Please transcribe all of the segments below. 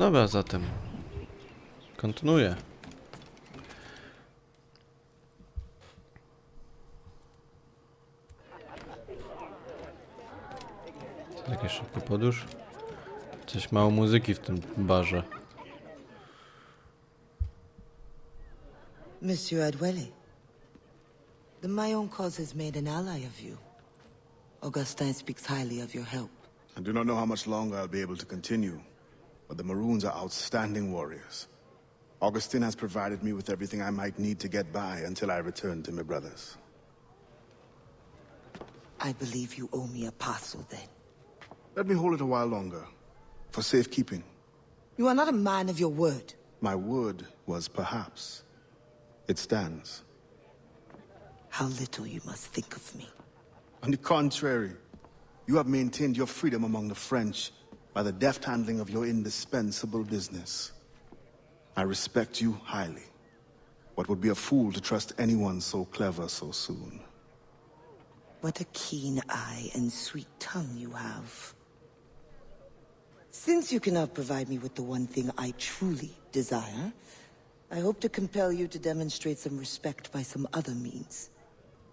Dobra, zatem kontynuuję. Takie szybko podróż. Coś mało muzyki w tym barze. Monsieur Adwele, the Mayon cause has made an ally of you. Augustin speaks highly of your help. I do not know how much longer I'll be able to continue, but the Maroons are outstanding warriors. Augustin has provided me with everything I might need to get by until I return to my brothers. I believe you owe me a parcel then. Let me hold it a while longer, for safekeeping. You are not a man of your word. My word was perhaps. It stands. How little you must think of me. On the contrary, you have maintained your freedom among the French by the deft handling of your indispensable business. I respect you highly, but would be a fool to trust anyone so clever so soon. What a keen eye and sweet tongue you have. Since you cannot provide me with the one thing I truly desire, I hope to compel you to demonstrate some respect by some other means.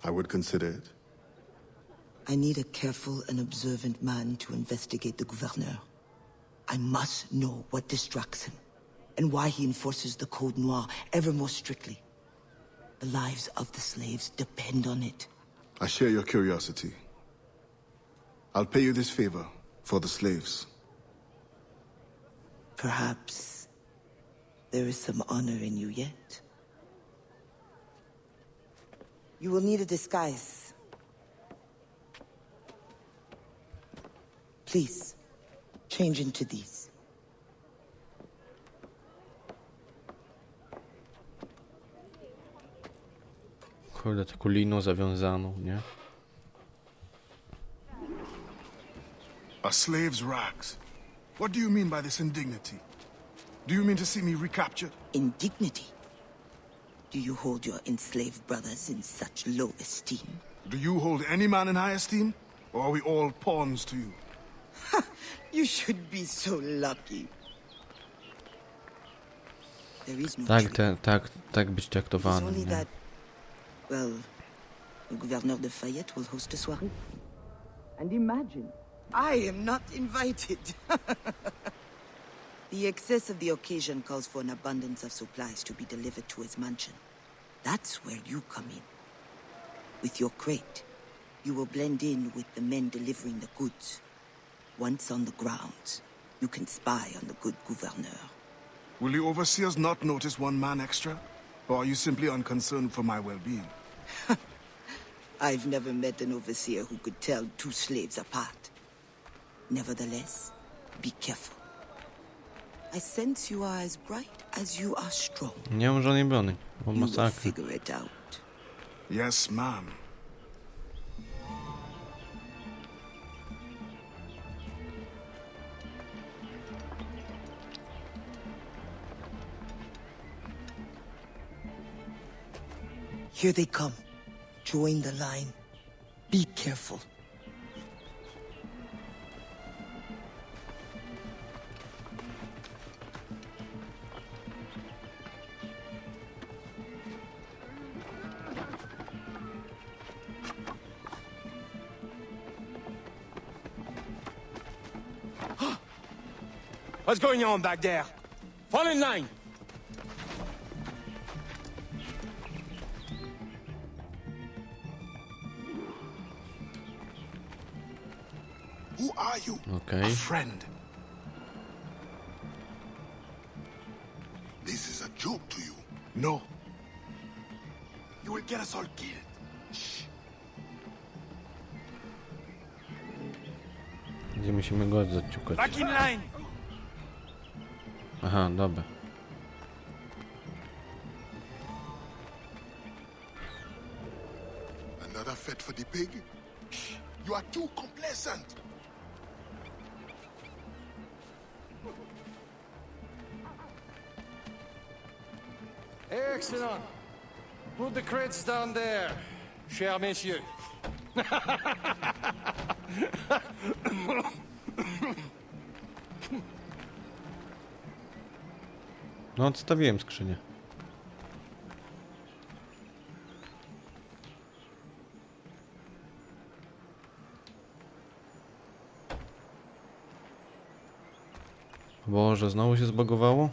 I would consider it. I need a careful and observant man to investigate the gouverneur. I must know what distracts him, and why he enforces the Code Noir ever more strictly. The lives of the slaves depend on it. I share your curiosity. I'll pay you this favor for the slaves. Perhaps there is some honor in you yet. You will need a disguise. Please, change into these. Kurde, taką liną zawiązaną, nie? A slave's rags. What do you mean by this indignity? Do you mean to see me recaptured? Indignity? Do you hold your enslaved brothers in such low esteem? Do you hold any man in high esteem? Or are we all pawns to you? You should be so lucky. There is no Tak, truth. tak być It's traktowanym, only nie? that, well, the gouverneur de Fayette will host a soirée. And imagine, I am not invited. The excess of the occasion calls for an abundance of supplies to be delivered to his mansion. That's where you come in. With your crate, you will blend in with the men delivering the goods. Once on the grounds, you can spy on the good gouverneur. Will the overseers not notice one man extra? Or are you simply unconcerned for my well-being? I've never met an overseer who could tell two slaves apart. Nevertheless, be careful. I sense you are as bright as you are strong. Nie mam żadnej broni, bo You will masakra. figure it out. Yes, ma'am. Here they come. Join the line. Be careful. What's going on back there? Fall in line! Who are you? Okej. A friend. This is a joke to you. No. You will get us all killed. Shh. Gdzie musimy go zaciukać? Back in line! Aha, dobra. Another fete for the pig? Shh. You are too complacent. Excellent! Put the crates down there, chers messieurs. No, odstawiłem skrzynię. Boże, znowu się zbagowało?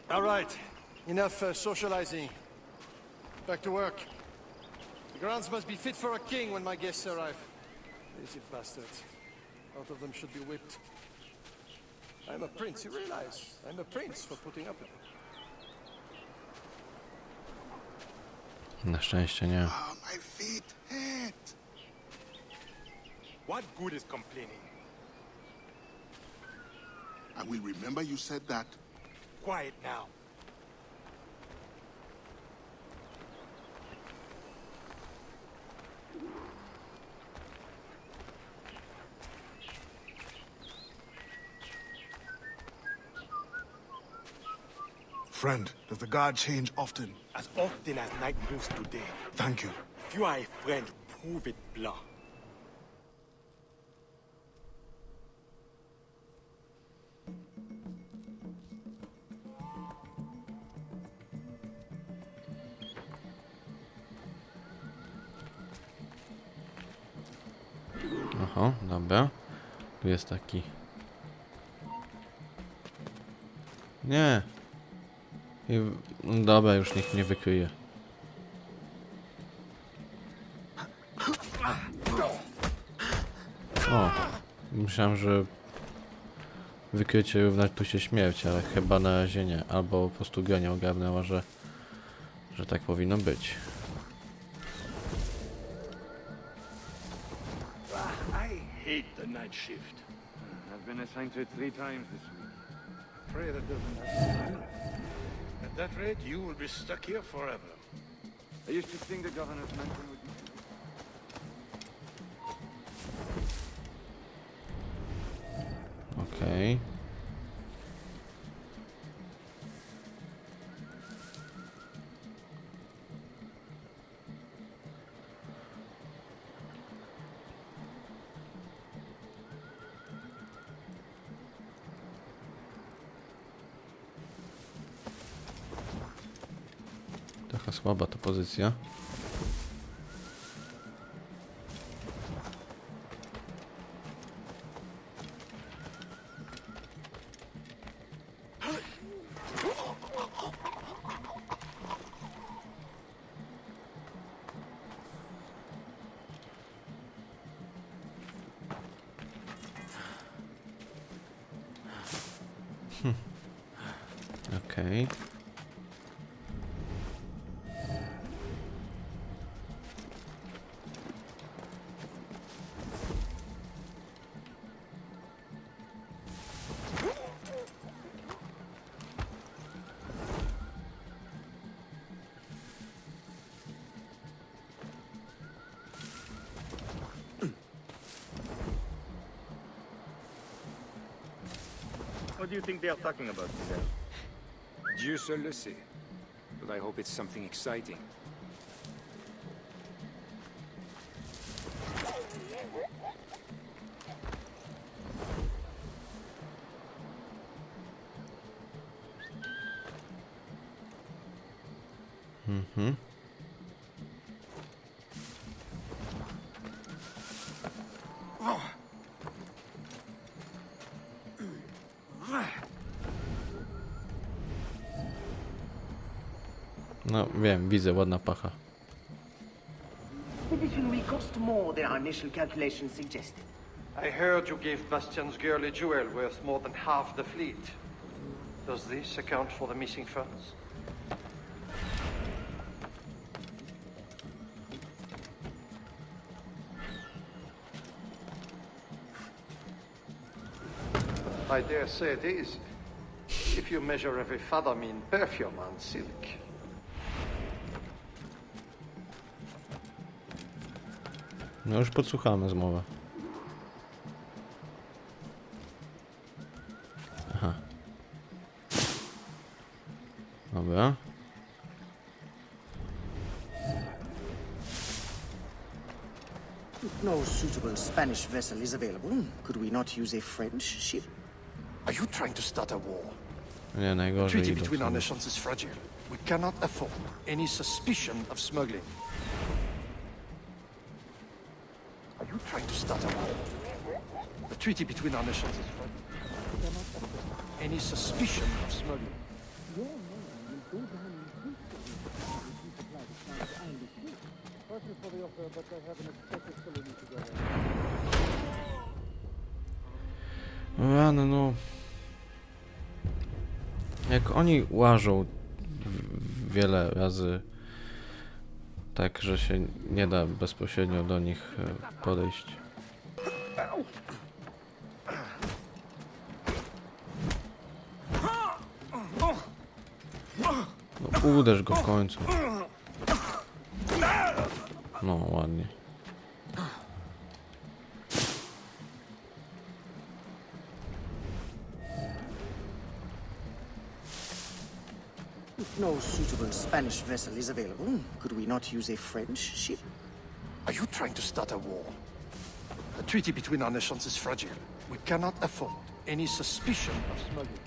All right. Enough socializing. Back to work. The grounds must be fit for a king when my guests arrive. Lazy bastards. Both of them should be whipped. I'm a prince, you realize? I'm a prince for putting up with it. Na szczęście nie. Ah, my feet hurt. What good is complaining? I will remember you said that. Quiet now. Friend, does the guard change often? As often as night moves today. Thank you. If you are a friend, prove it, blah. Aha, dobra. Tu jest taki... Nie. No dobra, już nikt nie wykryje. O, myślałem, że wykrycie równa tu się śmierć, ale chyba na razie nie. Albo po prostu gra nie ogarnęła, że tak powinno być. I hate the night shift. I've been assigned to it 3 times this week. Pray that doesn't happen. At that rate, you will be stuck here forever. I used to think the governor's mansion would be... Okej. Trochę słaba ta pozycja. Okej. What do you think they are talking about today? Dieu seul le sait. But I hope it's something exciting. Mhm. No wiem, widzę, ładna pacha. Division will cost more than our initial calculations suggested. I heard you gave Bastian's girl a jewel worth more than half the fleet. Does this account for the missing funds? I dare say it is, if you measure every fathom in perfume and silk. No już podsłuchamy zmowę. Aha. Dobra. No suitable Spanish vessel is available. Could we not use a French ship? Are you trying to start a war? Nie, The najgorzej treaty idą between our sobie. nations is fragile. We cannot afford any suspicion of smuggling. Are you trying to start a war? The treaty between our nations is fragile. We cannot afford any suspicion of smuggling. Rany, no. Jak oni łażą wiele razy tak, że się nie da bezpośrednio do nich podejść. No uderz go w końcu. No ładnie. No suitable Spanish vessel is available. Could we not use a French ship? Are you trying to start a war? The treaty between our nations is fragile. We cannot afford any suspicion of smuggling.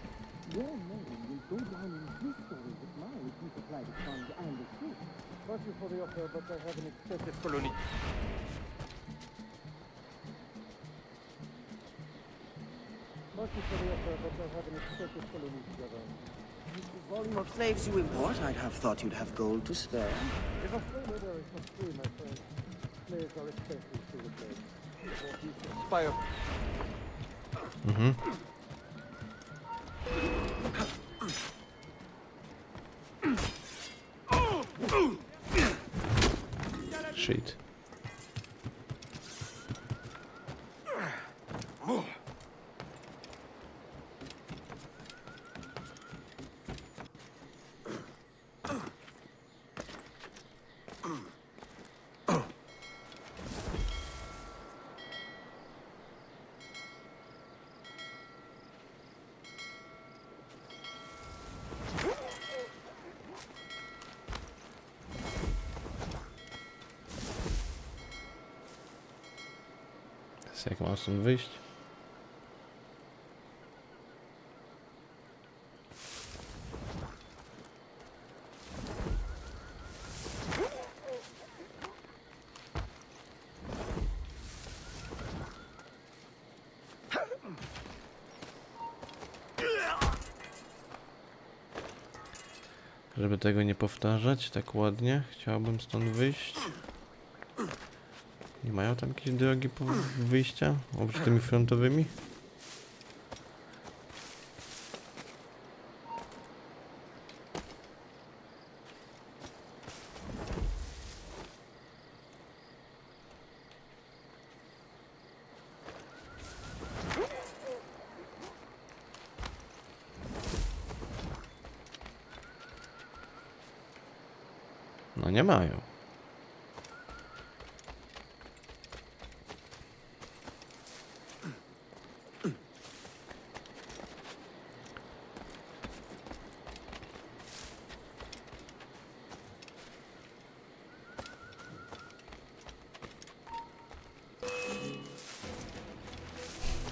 For slaves you import, I'd have thought you'd have gold to spare. Spire. Shit. Jak mam stąd wyjść? Żeby tego nie powtarzać tak ładnie, chciałbym stąd wyjść. Nie mają tam jakieś drogi wyjścia? Oprócz tymi frontowymi? No nie mają.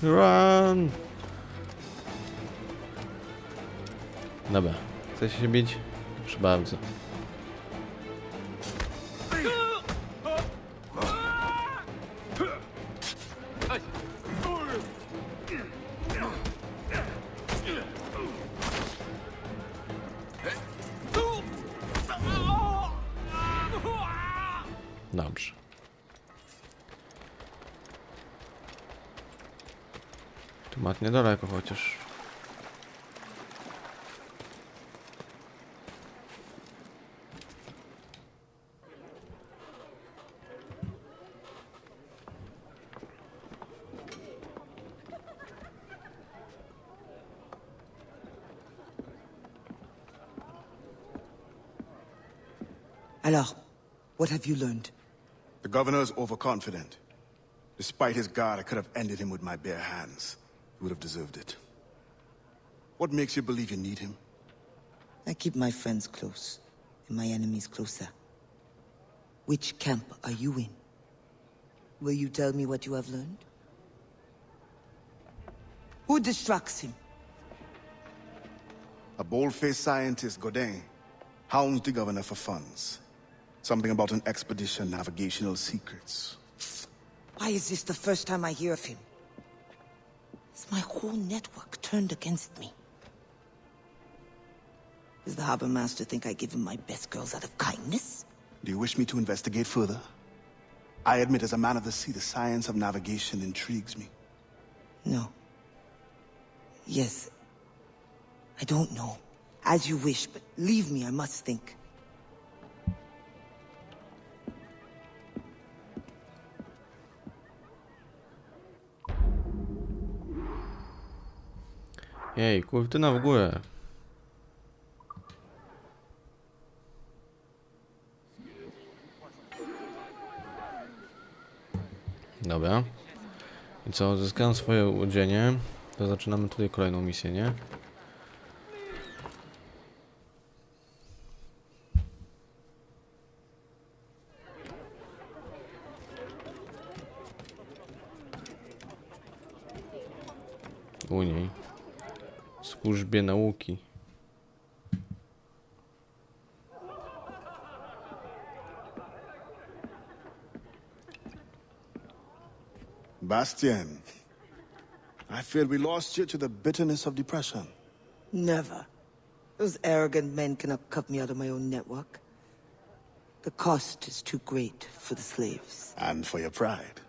Run! Dobra, chcecie się bić? Proszę bardzo. Dobrze. Tu mat niedaleko chociaż. Alors, what have you learned? The governor is overconfident. Despite his guard, I could have ended him with my bare hands. He would have deserved it. What makes you believe you need him? I keep my friends close, and my enemies closer. Which camp are you in? Will you tell me what you have learned? Who distracts him? A bold-faced scientist, Godin, hounds the governor for funds. Something about an expedition, navigational secrets. Why is this the first time I hear of him? Is my whole network turned against me? Does the harbor master think I give him my best girls out of kindness? Do you wish me to investigate further? I admit, as a man of the sea, the science of navigation intrigues me. No. Yes. I don't know. As you wish, but leave me, I must think. Jej, kurtyna w górę. Dobra. I co, odzyskałem swoje łodzienie, to zaczynamy tutaj kolejną misję, nie? U niej. Służbie nauki. Bastien, I fear we lost you to the bitterness of depression. Never. Those arrogant men cannot cut me out of my own network. The cost is too great for the slaves. And for your pride.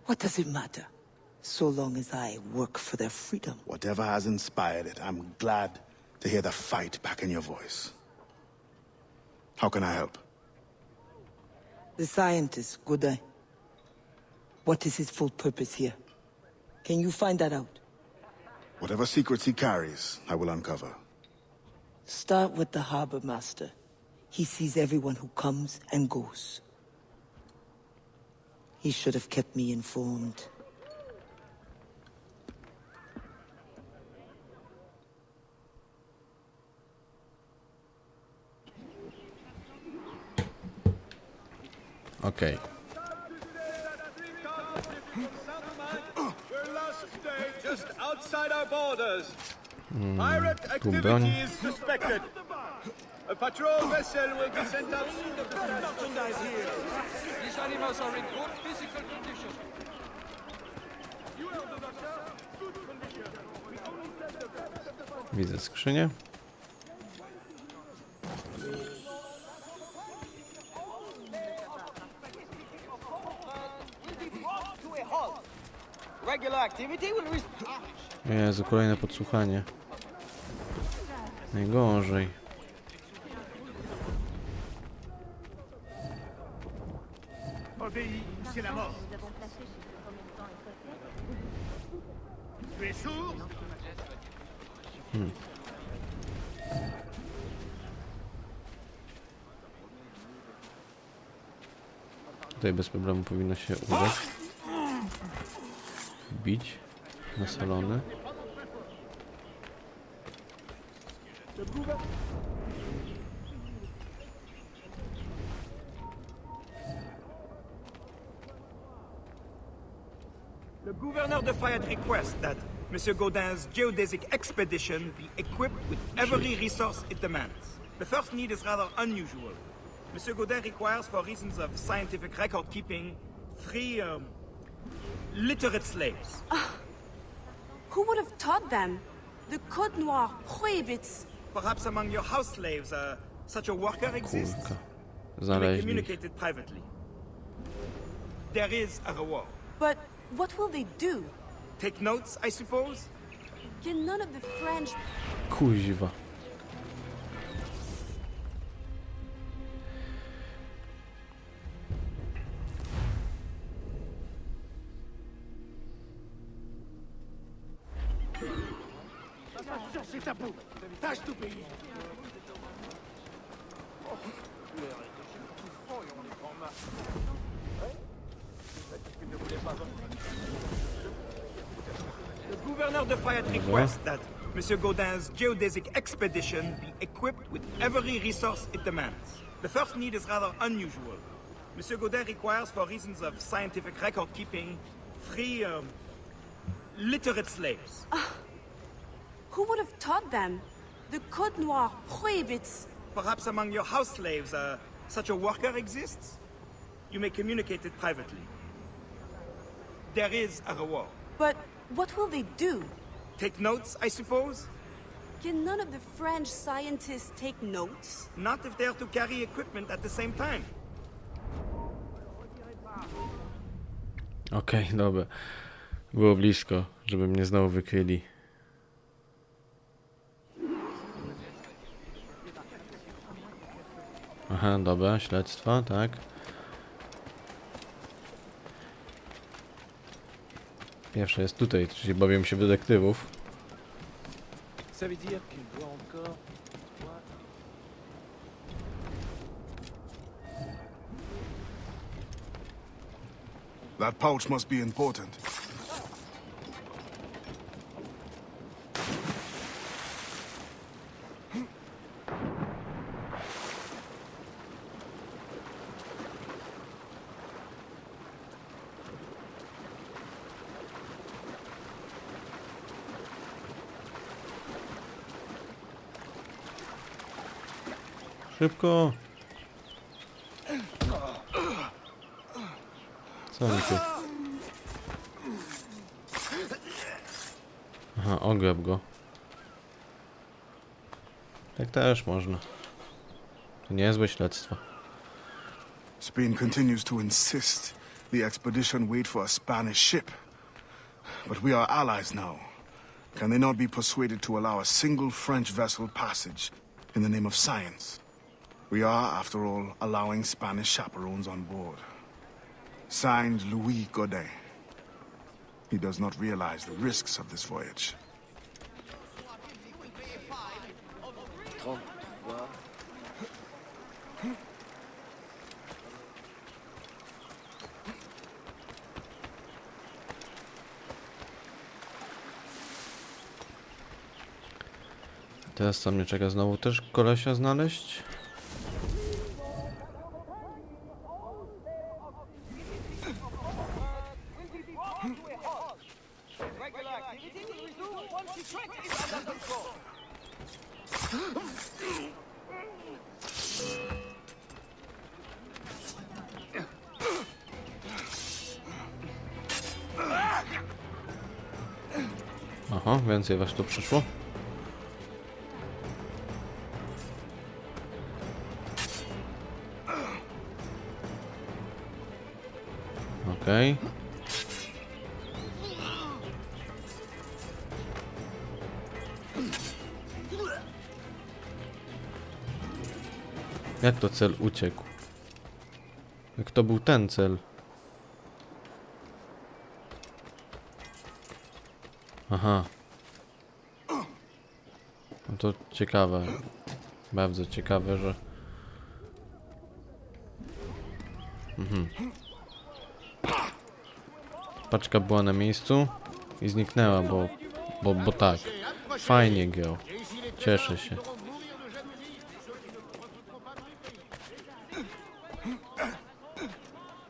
What does it matter? So long as I work for their freedom. Whatever has inspired it, I'm glad to hear the fight back in your voice. How can I help? The scientist, Godin. What is his full purpose here? Can you find that out? Whatever secrets he carries, I will uncover. Start with the harbor master. He sees everyone who comes and goes. He should have kept me informed. Okej. Just outside our borders. Pirate tu broń. activity is suspected. A patrol vessel will be sent out soon to merchandise here. These animals are in good physical condition. Widzę skrzynię. Jezu, kolejne podsłuchanie. Najgorzej. Tutaj bez problemu powinno się udać. Bić na salony. Le gouverneur de Fayette requests that Monsieur Gaudin's geodesic expedition be equipped with every resource it demands. The first need is rather unusual. Monsieur Gaudin requires, for reasons of scientific record keeping, 3 literate slaves. Who would have taught them? The Code Noir prohibits. Perhaps among your house slaves, such a worker exists. Kurka. You may Znaleźli. communicate it privately. There is a reward. But what will they do? Take notes, I suppose? Can none of the French... Kuźwa. The gouverneur de Fayette requests that Monsieur Gaudin's geodesic expedition be equipped with every resource it demands. The first need is rather unusual. Monsieur Godin requires, for reasons of scientific record keeping, free, literate slaves. Who would have taught them? The Code Noir prohibits. Perhaps among your house slaves, such a worker exists? You may communicate it privately. There is a reward. But what will they do? Take notes, I suppose? Can none of the French scientists take notes? Not if they are to carry equipment at the same time. Okej, dobra. Było blisko, żeby mnie znowu wykryli. Aha, dobra, śledztwo, tak. Pierwsze jest tutaj, czyli bawię się w detektywów. That pouch must be important. Szybko! Co mi tu? Aha, ograb go. Tak też można. To niezłe śledztwo. Spain continues to insist the expedition wait for a Spanish ship. But we are allies now. Can they not be persuaded to allow a single French vessel passage in the name of science? We are, after all, allowing Spanish chaperones on board. Signed, Louis Godin. He does not realize the risks of this voyage. Teraz co mnie czeka? Znowu też kolesia znaleźć? Aha, więcej was tu przyszło. Okej. Jak to cel uciekł? Jak to był ten cel? Aha. No to ciekawe. Bardzo ciekawe, że... Paczka była na miejscu i zniknęła, bo tak. Fajnie grał. Cieszę się.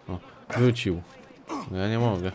O, wrócił. No ja nie mogę.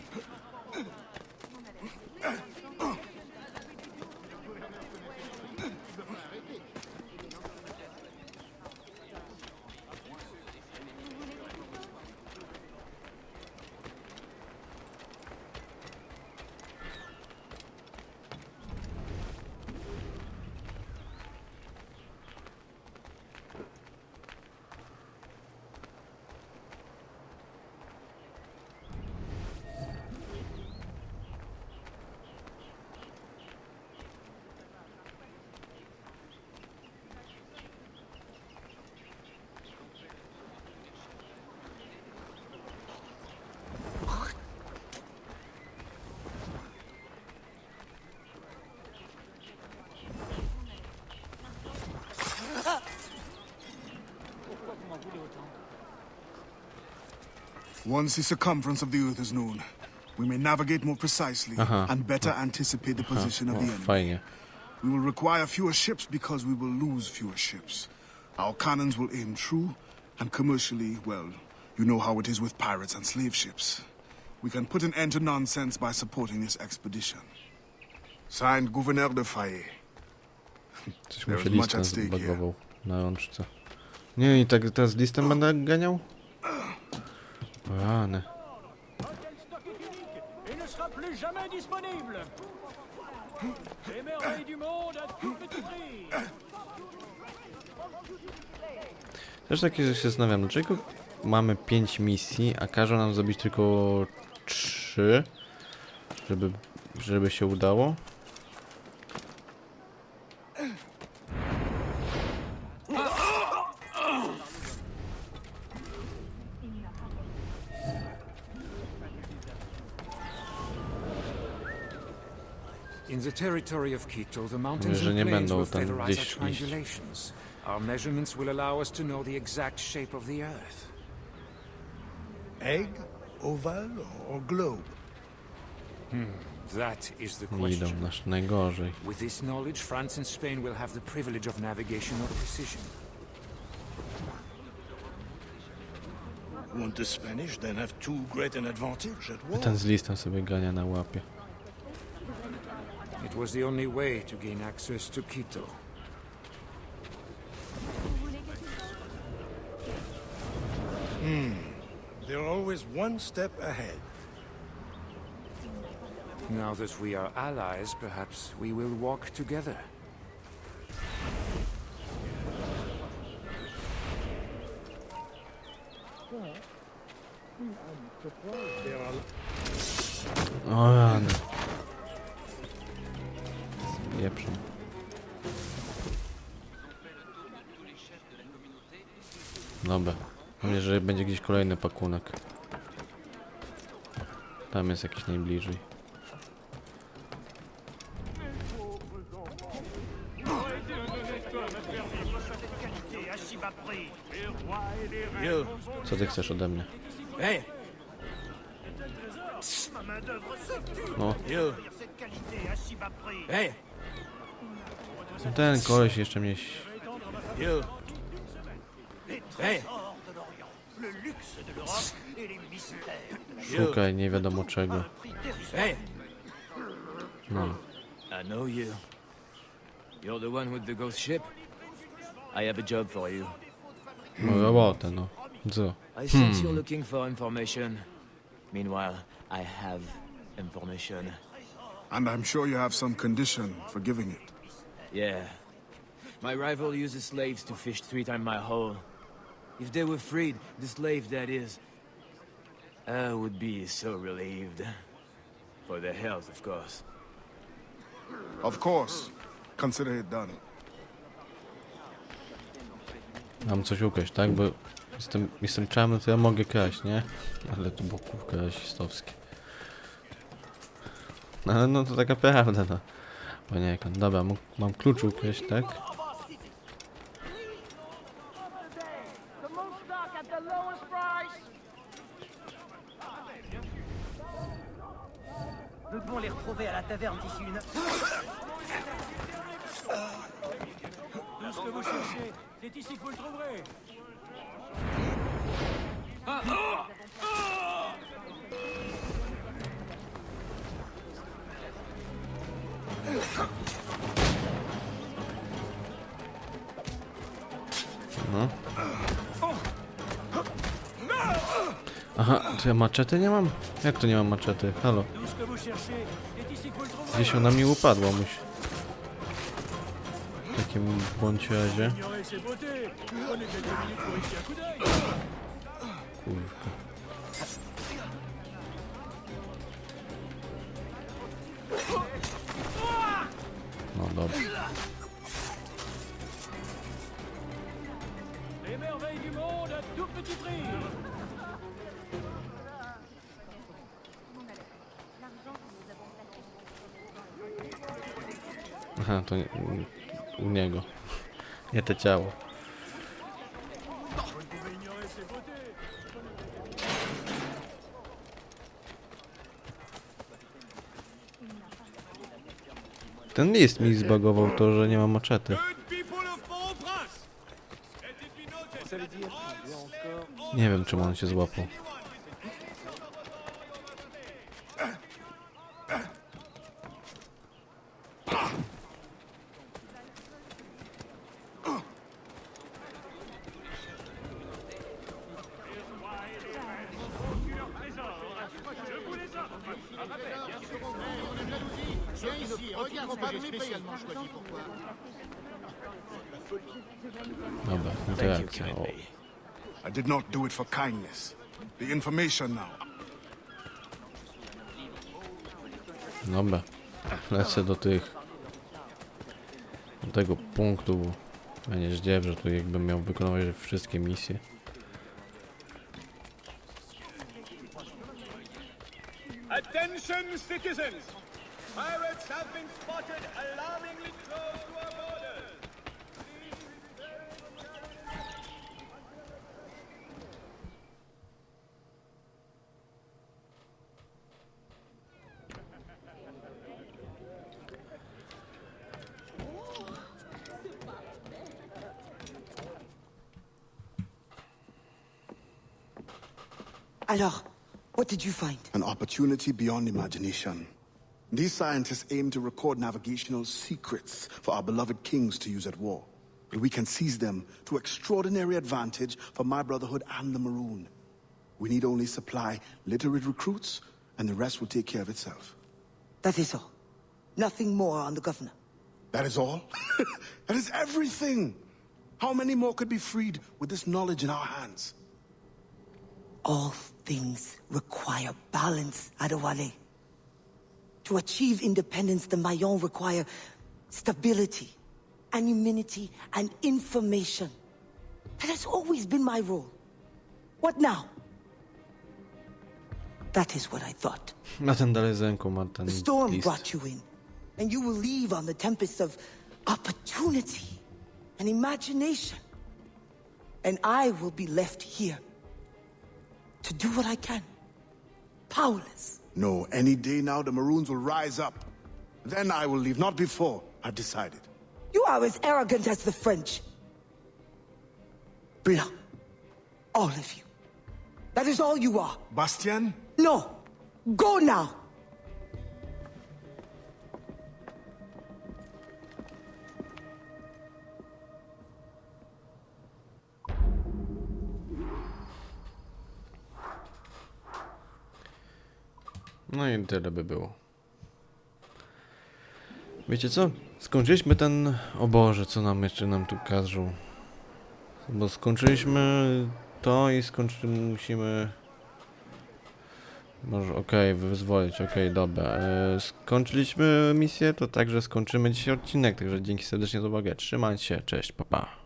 Once the circumference of the earth is known, we may navigate more precisely and better anticipate the position of the enemy. Fajnie. We will require fewer ships because we will lose fewer ships. Our cannons will aim true, and commercially, well, You know how it is with pirates and slave ships. We can put an end to nonsense by supporting this expedition. Signed, Gouverneur de Faye. Coś mu się listem zbagował na rączce. Nie, i tak teraz listem będę ganiał? Rany. Też takie, że się zastanawiam, dlaczego mamy 5 misji, a każą nam zrobić tylko 3, żeby się udało? In the territory of Quito, the mountains Że and nie plains będą will tam featherize gdzieś our iść. triangulations. Our measurements will allow us to know the exact shape of the Earth. Egg, oval, or globe? That is the Nie idą question. nasz najgorzej. With this knowledge, France and Spain will have the privilege of navigation or precision. Want the Spanish then have too great an advantage at A war? ten z listem sobie gania na łapie. It was the only way to gain access to Quito. They're always one step ahead. Now that we are allies, perhaps we will walk together. O rany. Pieprzą. Dobra. Mam nadzieję, że będzie gdzieś kolejny pakunek. Tam jest jakiś najbliżej. Co ty chcesz ode mnie? Hey! No. Hey! Ten koleś jeszcze mnie... Hey! Szukaj nie wiadomo czego. Hey! No. I know you. You're the one with the ghost ship? I have a job for you. No robotę, no. Co? I sense you're looking for information. Meanwhile, I have information. And I'm sure you have some condition for giving it. Yeah. My rival uses slaves to fish 3 times my haul. If they were freed, the slave that is, I would be so relieved. For their health, of course. Of course. Consider it done. Mam coś ukraść, tak? Bo jestem czarny, to ja mogę kraść, nie? Ale tu bokówka rasistowskie. No ale no to taka prawda, no. Poniekąd. Dobra, mam klucz ukraść, tak? Nous devons les retrouver à la taverne d'ici une heure. Tout ce que vous cherchez, c'est ici que vous le trouverez. No. Aha, to ja maczety nie mam? Jak to nie mam maczety? Halo. Gdzieś ona mi upadła, musi. W takim bądź razie. Kurwa. No dobrze. Les merveilles du monde à tout petit prix. Aha, to nie, u niego. Nie to ciało. Ten list mi zbagował to, że nie ma maczety. Nie wiem, czemu on się złapał. Dobra, interakcja. O. I did not do it for kindness. The information now. Dobra, lecę do tego punktu. Ja nie zdziew, że tu jakbym miał wykonywać wszystkie misje. Attention, citizens! Pirates have been spotted alarmingly close to our borders. Alors, what did you find? An opportunity beyond imagination. These scientists aim to record navigational secrets for our beloved kings to use at war. But we can seize them to extraordinary advantage for my brotherhood and the Maroon. We need only supply literate recruits, and the rest will take care of itself. That is all. Nothing more on the governor. That is all? That is everything! How many more could be freed with this knowledge in our hands? All things require balance, Adewale. To achieve independence, the Mayon require stability, anonymity, and information. That has always been my role. What now? That is what I thought. Na ten dalej z ręką ma ten The storm list. brought you in, and you will leave on the tempest of opportunity and imagination. And I will be left here to do what I can. Powerless. No, any day now the Maroons will rise up. Then I will leave, not before. I've decided. You are as arrogant as the French. Blanc. All of you. That is all you are. Bastien? No. Go now. No i tyle by było. Wiecie co? Skończyliśmy ten... O Boże, co nam jeszcze tu każą. Bo skończyliśmy to i musimy... Może okej, wyzwolić, dobra. Skończyliśmy misję, to także skończymy dzisiaj odcinek, także dzięki serdecznie za uwagę. Trzymajcie się, cześć, pa pa.